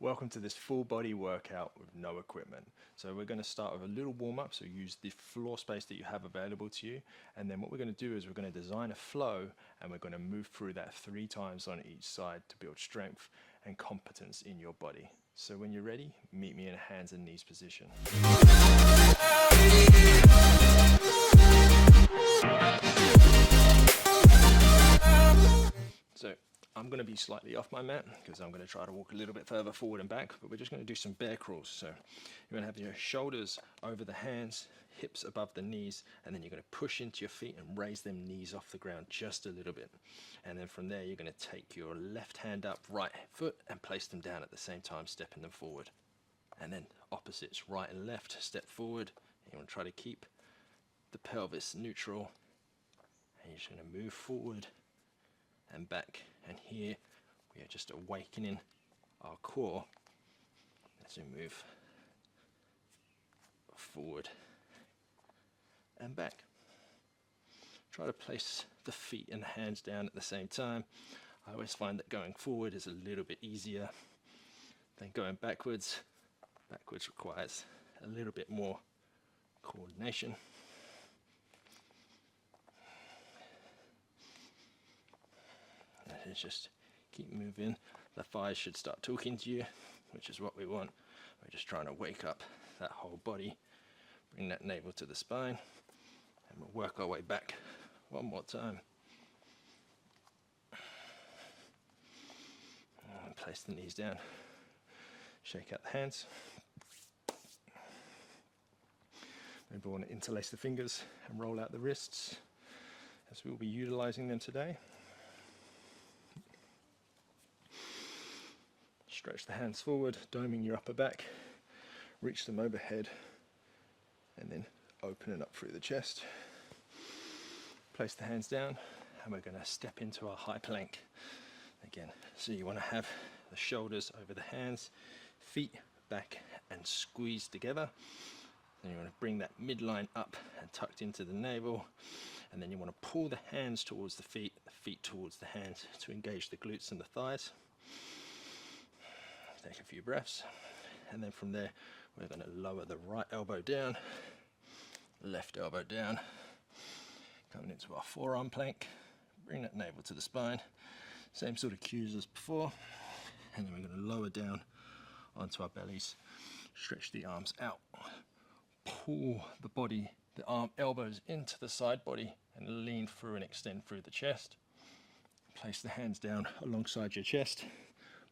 Welcome to this full body workout with no equipment. So we're going to start with a little warm up, so use the floor space that you have available to you, and then what we're going to do is we're going to design a flow and we're going to move through that 3 times on each side to build strength and competence in your body. So when you're ready, meet me in a hands and knees position. So I'm going to be slightly off my mat because I'm going to try to walk a little bit further forward and back, but we're just going to do some bear crawls. So you're going to have your shoulders over the hands, hips above the knees, and then you're going to push into your feet and raise them knees off the ground just a little bit. And then from there, you're going to take your left hand up, right foot, and place them down at the same time, stepping them forward. And then opposites, right and left, step forward. You want to try to keep the pelvis neutral, and you're just going to move forward and back. And here we are just awakening our core as we move forward and back. Try to place the feet and the hands down at the same time. I always find that going forward is a little bit easier than going backwards. Backwards requires a little bit more coordination. Just keep moving. The thighs should start talking to you, which is what we want. We're just trying to wake up that whole body, bring that navel to the spine, and we'll work our way back one more time. And place the knees down, shake out the hands. Maybe we want to interlace the fingers and roll out the wrists, as we'll be utilizing them today. Stretch the hands forward, doming your upper back, reach them overhead, and then open it up through the chest. Place the hands down, and we're going to step into our high plank again. So you want to have the shoulders over the hands, feet back and squeezed together. Then you want to bring that midline up and tucked into the navel, and then you want to pull the hands towards the feet towards the hands to engage the glutes and the thighs. Take a few breaths, and then from there we're going to lower the right elbow down, left elbow down, coming into our forearm plank. Bring that navel to the spine, same sort of cues as before, and then we're going to lower down onto our bellies, stretch the arms out, pull the body, the elbows into the side body, and lean through and extend through the chest. Place the hands down alongside your chest.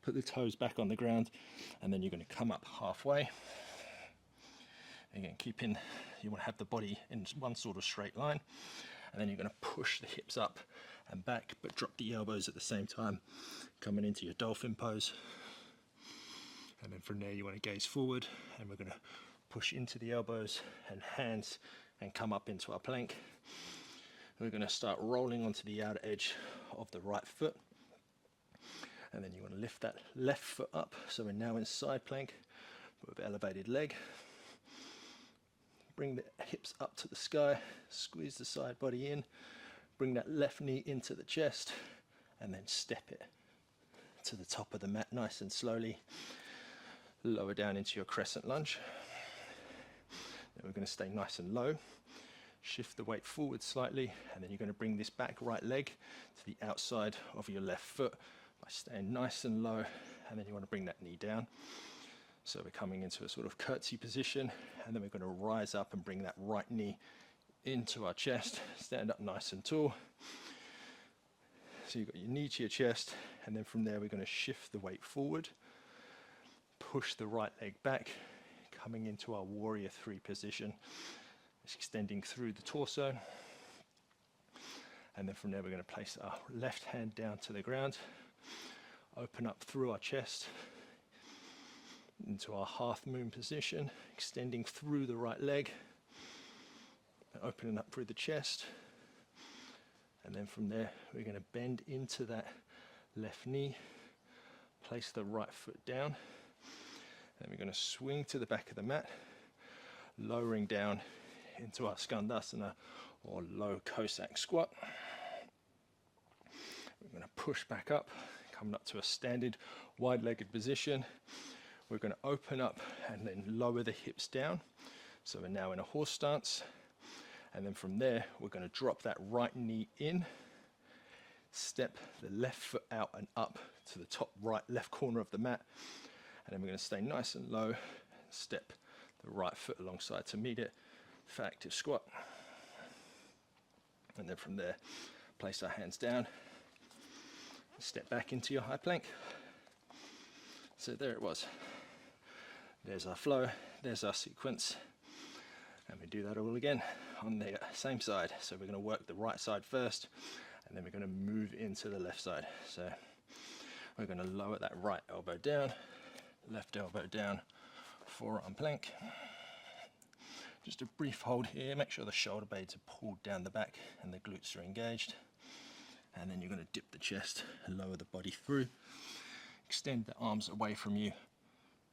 Put the toes back on the ground, and then you're going to come up halfway. Again, you want to have the body in one sort of straight line, and then you're going to push the hips up and back, but drop the elbows at the same time, coming into your dolphin pose. And then from there you want to gaze forward, and we're going to push into the elbows and hands and come up into our plank. We're going to start rolling onto the outer edge of the right foot. And then you want to lift that left foot up, so we're now in side plank with elevated leg. Bring the hips up to the sky, squeeze the side body in, bring that left knee into the chest, and then step it to the top of the mat nice and slowly. Lower down into your crescent lunge. Then we're going to stay nice and low. Shift the weight forward slightly, and then you're going to bring this back right leg to the outside of your left foot, by staying nice and low, and then you want to bring that knee down. So we're coming into a sort of curtsy position, and then we're going to rise up and bring that right knee into our chest, stand up nice and tall. So you've got your knee to your chest, and then from there we're going to shift the weight forward, push the right leg back, coming into our warrior 3 position, extending through the torso. And then from there we're going to place our left hand down to the ground, open up through our chest into our half moon position, extending through the right leg, opening up through the chest. And then from there we're going to bend into that left knee, place the right foot down, and we're going to swing to the back of the mat, lowering down into our skandasana or low Cossack squat. We're going to push back up, coming up to a standard wide-legged position. we're going to open up and then lower the hips down. So we're now in a horse stance. And then from there, we're going to drop that right knee in, step the left foot out and up to the top right left corner of the mat. And then we're going to stay nice and low, step the right foot alongside to meet it for active squat. And then from there, place our hands down, step back into your high plank. So there it was. There's our flow, there's our sequence. And we do that all again on the same side. So we're going to work the right side first, and then we're going to move into the left side. So we're going to lower that right elbow down, left elbow down, forearm plank. Just a brief hold here, make sure the shoulder blades are pulled down the back and the glutes are engaged. And then you're going to dip the chest and lower the body through. Extend the arms away from you.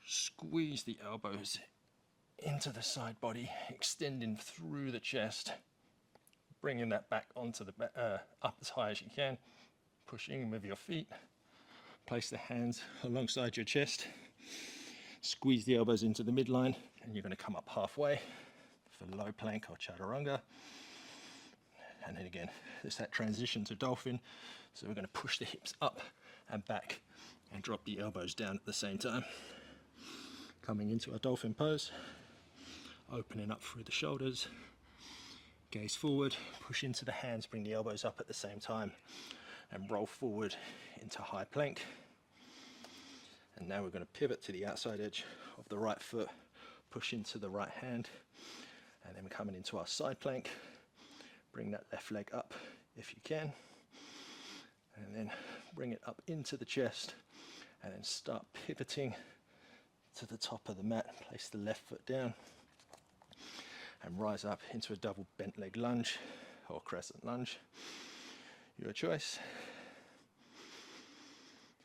Squeeze the elbows into the side body, extending through the chest, bringing that back onto the up as high as you can, pushing with your feet. Place the hands alongside your chest, squeeze the elbows into the midline, and you're going to come up halfway for low plank or chaturanga. And then again, there's that transition to dolphin, so we're going to push the hips up and back and drop the elbows down at the same time. Coming into our dolphin pose, opening up through the shoulders, gaze forward, push into the hands, bring the elbows up at the same time, and roll forward into high plank. And now we're going to pivot to the outside edge of the right foot, push into the right hand, and then we're coming into our side plank. Bring that left leg up if you can, and then bring it up into the chest, and then start pivoting to the top of the mat. Place the left foot down and rise up into a double bent leg lunge or crescent lunge, your choice.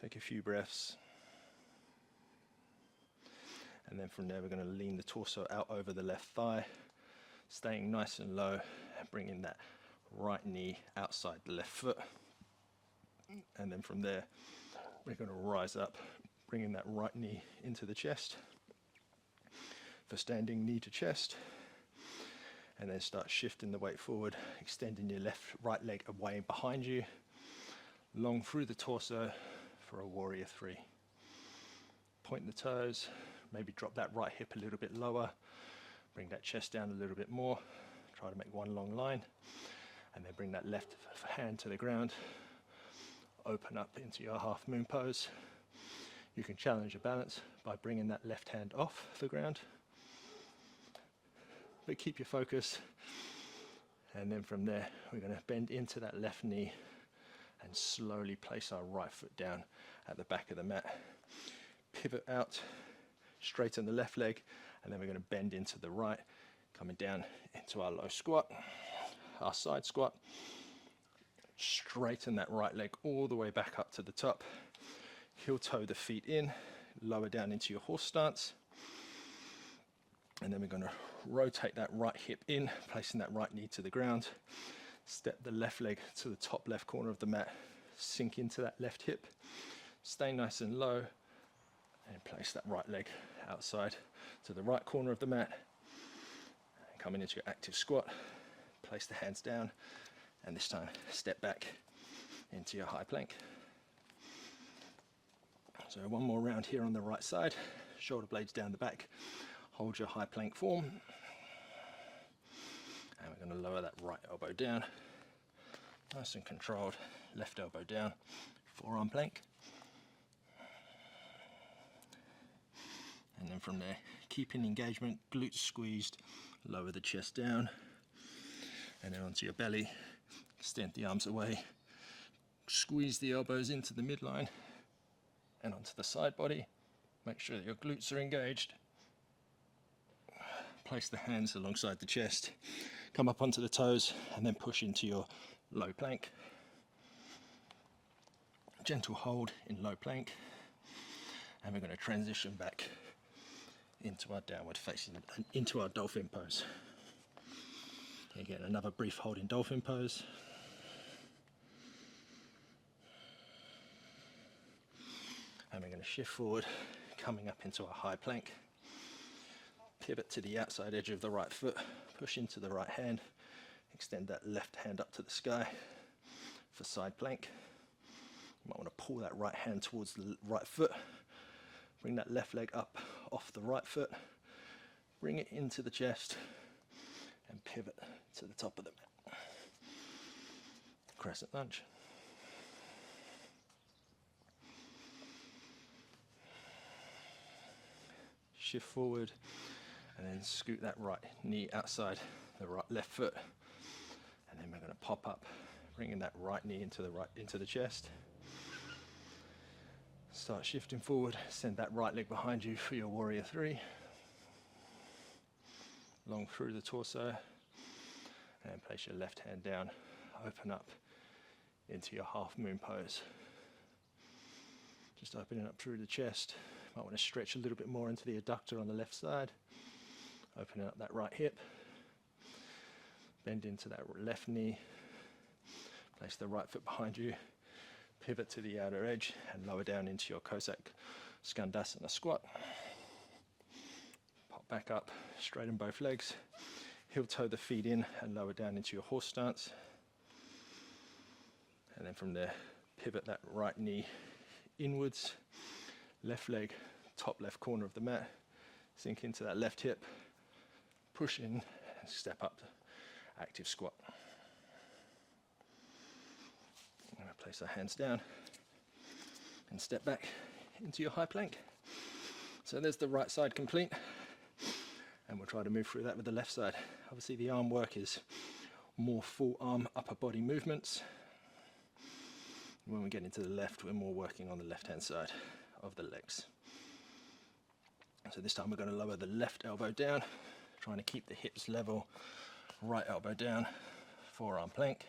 Take a few breaths, and then from there we're going to lean the torso out over the left thigh, staying nice and low and bringing that right knee outside the left foot. And then from there we're going to rise up, bringing that right knee into the chest for standing knee to chest. And then start shifting the weight forward, extending your right leg away behind you, long through the torso for a warrior three. Point the toes, maybe drop that right hip a little bit lower, bring that chest down a little bit more, try to make one long line, and then bring that left hand to the ground, open up into your half moon pose. You can challenge your balance by bringing that left hand off the ground, but keep your focus. And then from there we're going to bend into that left knee and slowly place our right foot down at the back of the mat. Pivot out, straighten the left leg, and then we're going to bend into the right, coming down into our low squat, our side squat. Straighten that right leg all the way back up to the top, heel toe the feet in, lower down into your horse stance. And then we're going to rotate that right hip in, placing that right knee to the ground. Step the left leg to the top left corner of the mat, sink into that left hip, stay nice and low, and place that right leg outside to the right corner of the mat. And coming into your active squat, place the hands down, and this time step back into your high plank. So one more round here on the right side, shoulder blades down the back. Hold your high plank form, and we're going to lower that right elbow down, nice and controlled, left elbow down, forearm plank. And then from there, keeping engagement, glutes squeezed, lower the chest down, and then onto your belly, extend the arms away, squeeze the elbows into the midline and onto the side body. Make sure that your glutes are engaged. Place the hands alongside the chest, come up onto the toes, and then push into your low plank. Gentle hold in low plank, and we're going to transition back into our downward facing, into our dolphin pose. Again, another brief hold in dolphin pose. And we're going to shift forward, coming up into a high plank. Pivot to the outside edge of the right foot, push into the right hand, extend that left hand up to the sky for side plank. You might want to pull that right hand towards the right foot, bring that left leg up off the right foot, bring it into the chest, and pivot to the top of the mat. Crescent lunge. Shift forward, and then scoot that right knee outside the left foot, and then we're going to pop up, bringing that right knee into the chest. Start shifting forward, send that right leg behind you for your warrior three. Long through the torso, and place your left hand down, open up into your half moon pose. Just opening up through the chest. Might want to stretch a little bit more into the adductor on the left side. Opening up that right hip. Bend into that left knee. Place the right foot behind you. Pivot to the outer edge and lower down into your Cossack Skandasana squat. Pop back up, straighten both legs. Heel toe the feet in and lower down into your horse stance. And then from there, pivot that right knee inwards. Left leg, top left corner of the mat. Sink into that left hip. Push in and step up to active squat. I'm going to place our hands down and step back into your high plank. So there's the right side complete. And we'll try to move through that with the left side. Obviously the arm work is more full arm upper body movements. When we get into the left, we're more working on the left hand side of the legs. So this time we're going to lower the left elbow down, trying to keep the hips level, right elbow down, forearm plank.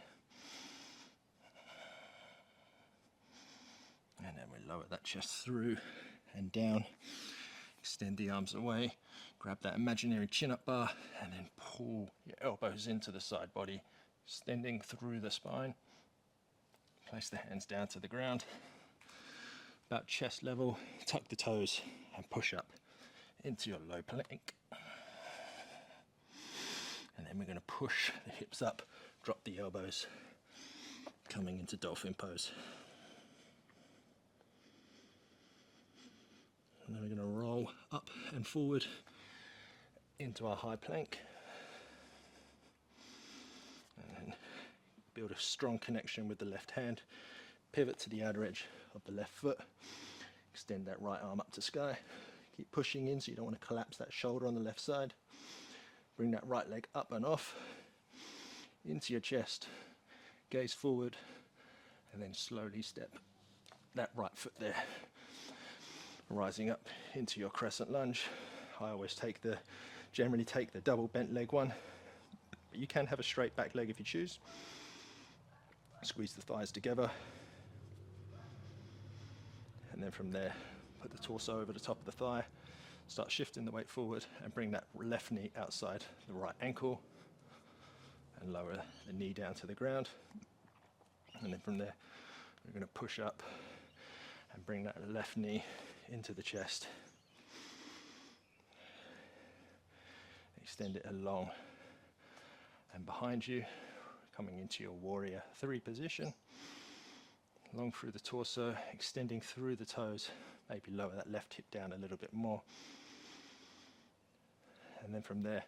And then we lower that chest through and down, extend the arms away, grab that imaginary chin-up bar, and then pull your elbows into the side body, extending through the spine. Place the hands down to the ground, about chest level, tuck the toes, and push up into your low plank. And then we're going to push the hips up, drop the elbows, coming into dolphin pose. And then we're going to roll up and forward into our high plank. And then build a strong connection with the left hand. Pivot to the outer edge of the left foot. Extend that right arm up to sky. Keep pushing in so you don't want to collapse that shoulder on the left side. Bring that right leg up and off into your chest. Gaze forward and then slowly step that right foot there. Rising up into your crescent lunge. I always generally take the double bent leg one. But you can have a straight back leg if you choose. Squeeze the thighs together. And then from there, put the torso over the top of the thigh. Start shifting the weight forward and bring that left knee outside the right ankle. And lower the knee down to the ground. And then from there, we're going to push up and bring that left knee into the chest. Extend it along and behind you, coming into your warrior three position. Long through the torso, extending through the toes. Maybe lower that left hip down a little bit more. And then from there,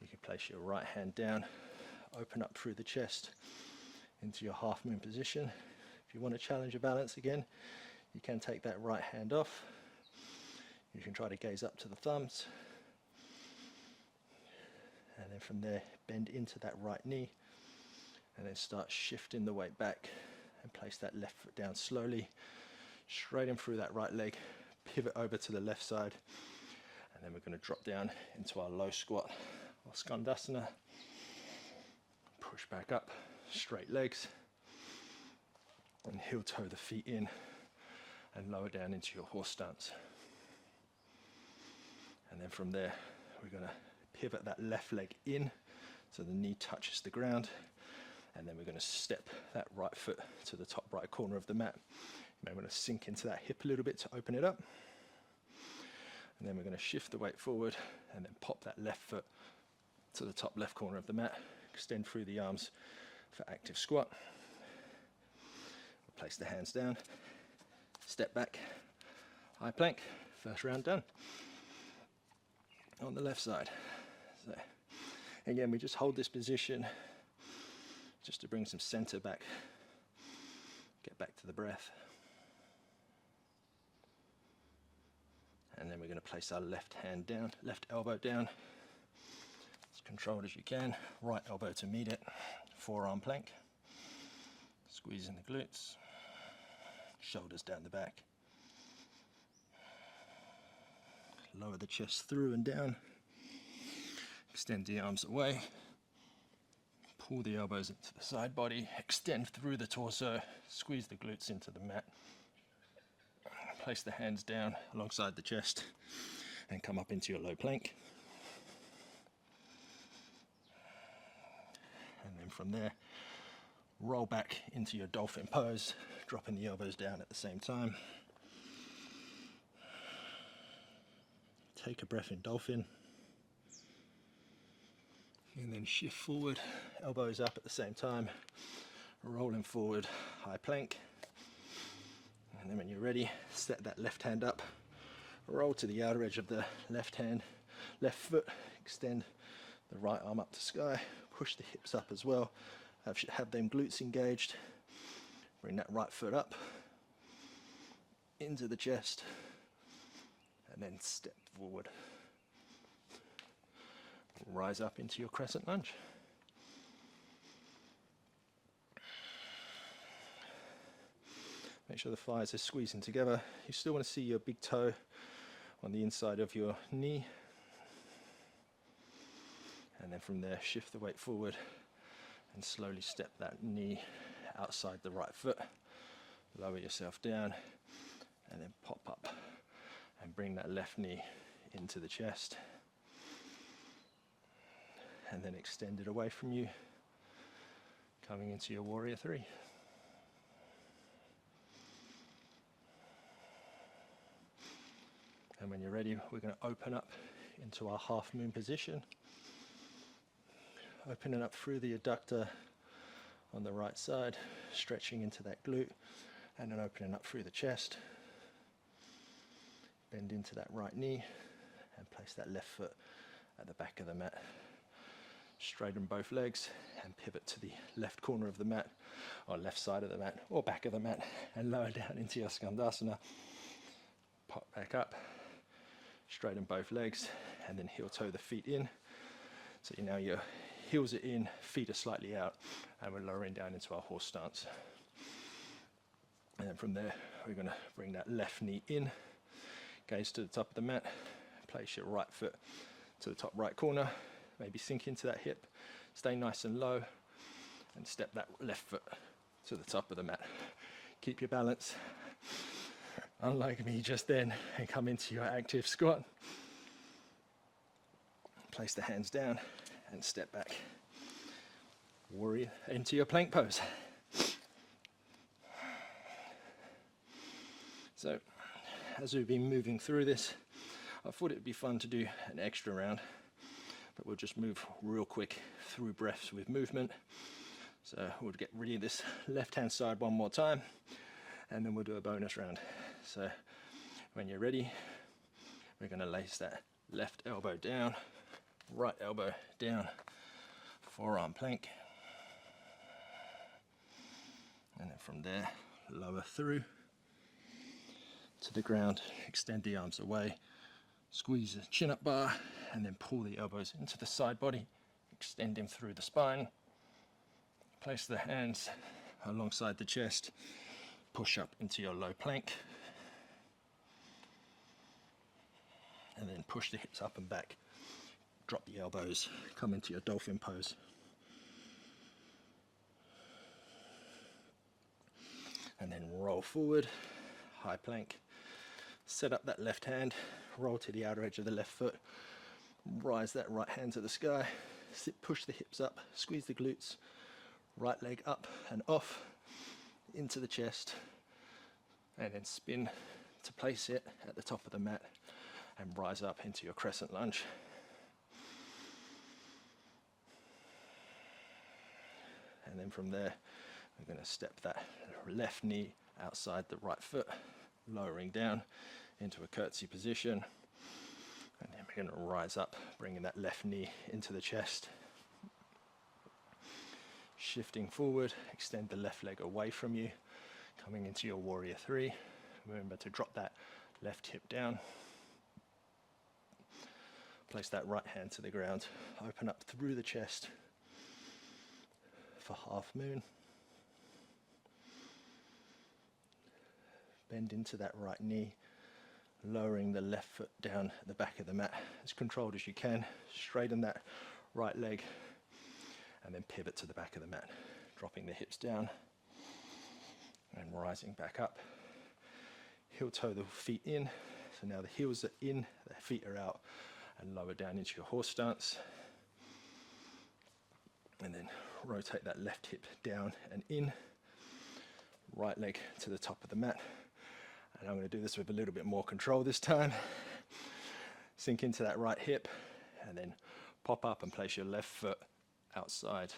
you can place your right hand down, open up through the chest into your half moon position. If you want to challenge your balance again, you can take that right hand off. You can try to gaze up to the thumbs. And then from there, bend into that right knee. And then start shifting the weight back and place that left foot down slowly. Straighten through that right leg. Pivot over to the left side. And then we're going to drop down into our low squat or Skandasana. Push back up, straight legs. And heel toe the feet in and lower down into your horse stance. And then from there, we're going to pivot that left leg in so the knee touches the ground. And then we're going to step that right foot to the top right corner of the mat. You may want to sink into that hip a little bit to open it up. And then we're going to shift the weight forward and then pop that left foot to the top left corner of the mat. Extend through the arms for active squat. Place the hands down, step back, high plank, first round done. On the left side. So again, we just hold this position just to bring some center back, get back to the breath. And then we're going to place our left hand down, left elbow down, as controlled as you can, right elbow to meet it, forearm plank, squeezing the glutes, shoulders down the back, lower the chest through and down, extend the arms away, pull the elbows into the side body, extend through the torso, squeeze the glutes into the mat, place the hands down alongside the chest and come up into your low plank. And then from there, roll back into your dolphin pose, dropping the elbows down at the same time. Take a breath in dolphin. And then shift forward, elbows up at the same time, rolling forward, high plank. And then when you're ready, set that left hand up, roll to the outer edge of the left foot, extend the right arm up to sky, push the hips up as well, have them glutes engaged, bring that right foot up, into the chest, and then step forward. Rise up into your crescent lunge. Make sure the thighs are squeezing together. You still want to see your big toe on the inside of your knee. And then from there, shift the weight forward and slowly step that knee outside the right foot. Lower yourself down and then pop up and bring that left knee into the chest. And then extend it away from you, coming into your warrior three. And when you're ready, we're going to open up into our half moon position. Opening up through the adductor on the right side, stretching into that glute, and then opening up through the chest. Bend into that right knee and place that left foot at the back of the mat. Straighten both legs and pivot to the left corner of the mat, or left side of the mat, or back of the mat, and lower down into your Skandasana. Pop back up, straighten both legs, and then heel toe the feet in. So now your heels are in, feet are slightly out, and we're lowering down into our horse stance. And then from there, we're going to bring that left knee in, gaze to the top of the mat, place your right foot to the top right corner, maybe sink into that hip, stay nice and low, and step that left foot to the top of the mat. Keep your balance, unlike me just then, and come into your active squat. Place the hands down and step back. Warrior into your plank pose. So, as we've been moving through this, I thought it would be fun to do an extra round, but we'll just move real quick through breaths with movement. So we'll get ready this left hand side one more time, and then we'll do a bonus round. So when you're ready, we're going to lace that left elbow down, right elbow down, forearm plank, and then from there lower through to the ground, extend the arms away, squeeze the chin up bar, and then pull the elbows into the side body, extending through the spine. Place the hands alongside the chest, push up into your low plank, and then push the hips up and back. Drop the elbows, come into your dolphin pose. And then roll forward, high plank. Set up that left hand, roll to the outer edge of the left foot, rise that right hand to the sky, sit, push the hips up, squeeze the glutes, right leg up and off, into the chest, and then spin to place it at the top of the mat, and rise up into your crescent lunge. And then from there, we're going to step that left knee outside the right foot, lowering down into a curtsy position. And then we're going to rise up, bringing that left knee into the chest. Shifting forward, extend the left leg away from you, coming into your warrior three. Remember to drop that left hip down. Place that right hand to the ground, open up through the chest for half moon. Bend into that right knee, lowering the left foot down at the back of the mat as controlled as you can. Straighten that right leg and then pivot to the back of the mat, dropping the hips down and rising back up. Heel toe the feet in, so now the heels are in, the feet are out, and lower down into your horse stance. And then rotate that left hip down and in, right leg to the top of the mat. And I'm going to do this with a little bit more control this time. Sink into that right hip and then pop up and place your left foot outside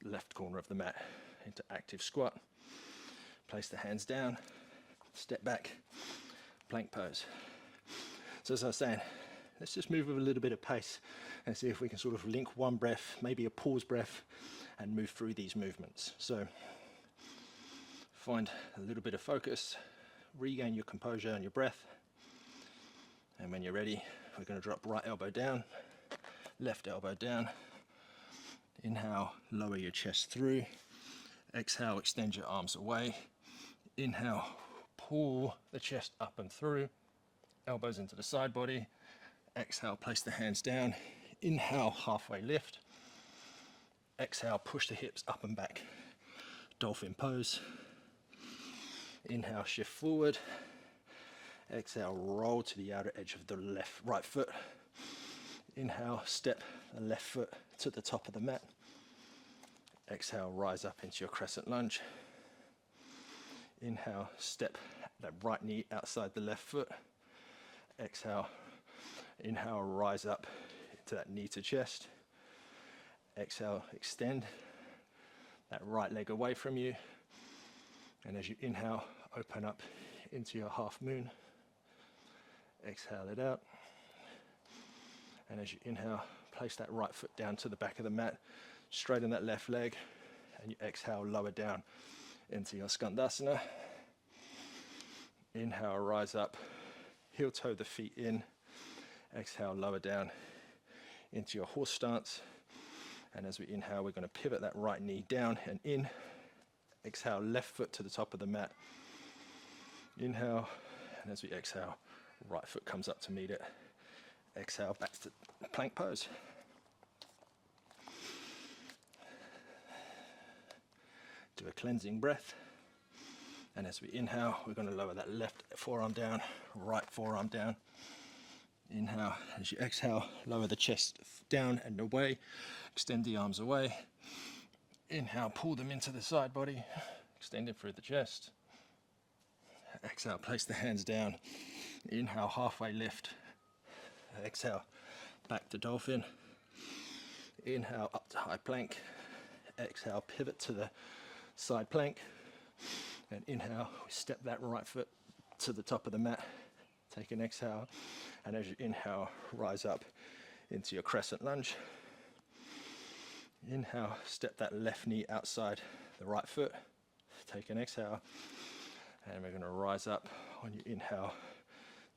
the left corner of the mat into active squat. Place the hands down, step back, plank pose. So as I was saying, let's just move with a little bit of pace and see if we can sort of link one breath, maybe a pause breath, and move through these movements. So find a little bit of focus, regain your composure and your breath. And when you're ready, we're going to drop right elbow down, left elbow down. Inhale, lower your chest through. Exhale, extend your arms away. Inhale, pull the chest up and through. Elbows into the side body. Exhale, place the hands down. Inhale, halfway lift. Exhale, push the hips up and back. Dolphin pose. Inhale, shift forward. Exhale, roll to the outer edge of the right foot. Inhale, step the left foot to the top of the mat. Exhale, rise up into your crescent lunge. Inhale, step that right knee outside the left foot. Exhale, inhale, rise up into that knee to chest. Exhale, extend that right leg away from you. And as you inhale, open up into your half moon. Exhale it out. And as you inhale, place that right foot down to the back of the mat, straighten that left leg, and you exhale, lower down into your Skandasana. Inhale, rise up, heel toe the feet in. Exhale, lower down into your horse stance. And as we inhale, we're going to pivot that right knee down and in. Exhale, left foot to the top of the mat. Inhale, and as we exhale, right foot comes up to meet it. Exhale, back to plank pose. Do a cleansing breath. And as we inhale, we're going to lower that left forearm down, right forearm down. Inhale. As you exhale, lower the chest down and away. Extend the arms away. Inhale, pull them into the side body. Extend it through the chest. Exhale, place the hands down. Inhale, halfway lift. Exhale, back to dolphin. Inhale, up to high plank. Exhale, pivot to the side plank. And inhale, step that right foot to the top of the mat. Take an exhale. And as you inhale, rise up into your crescent lunge. Inhale, step that left knee outside the right foot. Take an exhale. And we're going to rise up on your inhale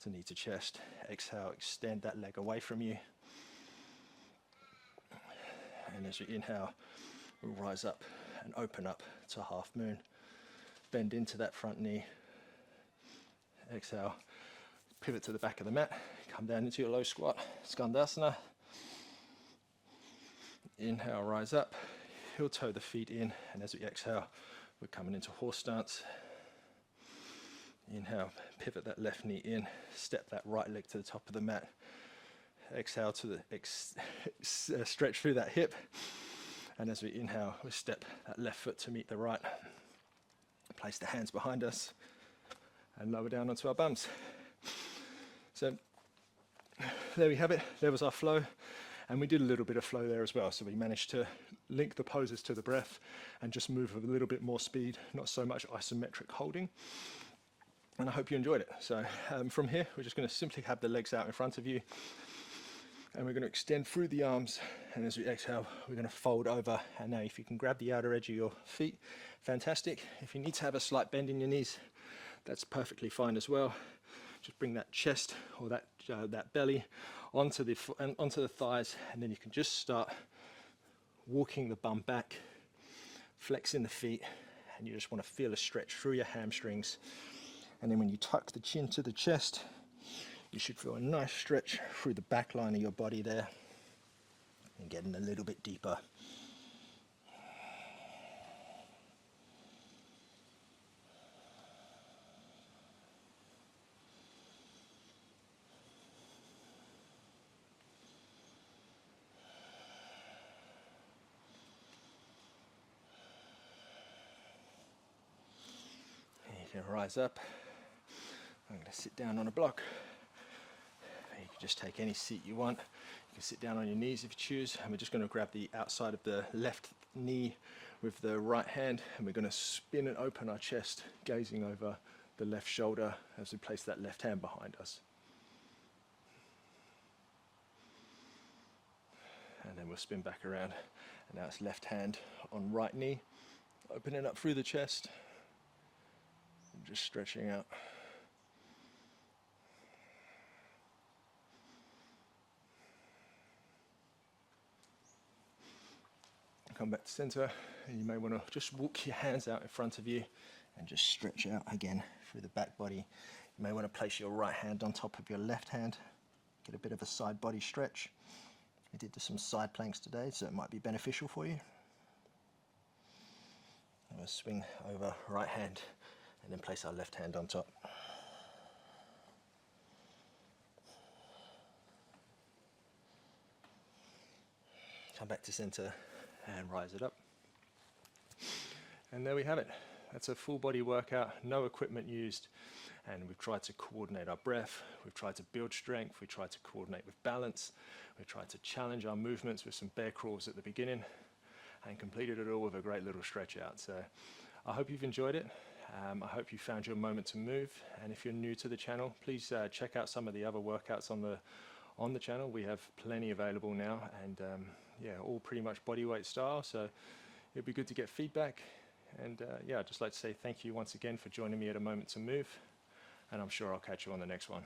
to knee to chest. Exhale, extend that leg away from you. And as you inhale, we'll rise up and open up to half moon. Bend into that front knee. Exhale, pivot to the back of the mat. Come down into your low squat, Skandasana. Inhale, rise up. Heel toe the feet in. And as we exhale, we're coming into horse stance. Inhale, pivot that left knee in. Step that right leg to the top of the mat. Exhale to the stretch through that hip. And as we inhale, we step that left foot to meet the right. Place the hands behind us and lower down onto our bums. So there we have it. There was our flow, and we did a little bit of flow there as well. So we managed to link the poses to the breath and just move with a little bit more speed, not so much isometric holding. And I hope you enjoyed it. So from here, we're just going to simply have the legs out in front of you, and we're going to extend through the arms, and as we exhale, we're going to fold over. And now if you can grab the outer edge of your feet, fantastic. If you need to have a slight bend in your knees, that's perfectly fine as well. Just bring that chest or that belly onto the thighs, and then you can just start walking the bum back, flexing the feet, and you just want to feel a stretch through your hamstrings. And then when you tuck the chin to the chest, you should feel a nice stretch through the back line of your body there, and getting a little bit deeper. You can rise up. I'm going to sit down on a block. You can just take any seat you want. You can sit down on your knees if you choose, and we're just going to grab the outside of the left knee with the right hand, and we're going to spin and open our chest, gazing over the left shoulder as we place that left hand behind us. And then we'll spin back around, and now it's left hand on right knee, opening up through the chest and just stretching out. Come back to center, and you may want to just walk your hands out in front of you and just stretch out again through the back body. You may want to place your right hand on top of your left hand, get a bit of a side body stretch. We did some side planks today, so it might be beneficial for you. And we'll swing over right hand and then place our left hand on top. Come back to center and rise it up. And there we have it. That's a full body workout, no equipment used, and we've tried to coordinate our breath, we've tried to build strength, we tried to coordinate with balance, we tried to challenge our movements with some bear crawls at the beginning, and completed it all with a great little stretch out. So I hope you've enjoyed it. I hope you found your moment to move, and if you're new to the channel, please check out some of the other workouts on the channel. We have plenty available now, and yeah, all pretty much bodyweight style, so it'd be good to get feedback. And yeah, I'd just like to say thank you once again for joining me at A Moment to Move, and I'm sure I'll catch you on the next one.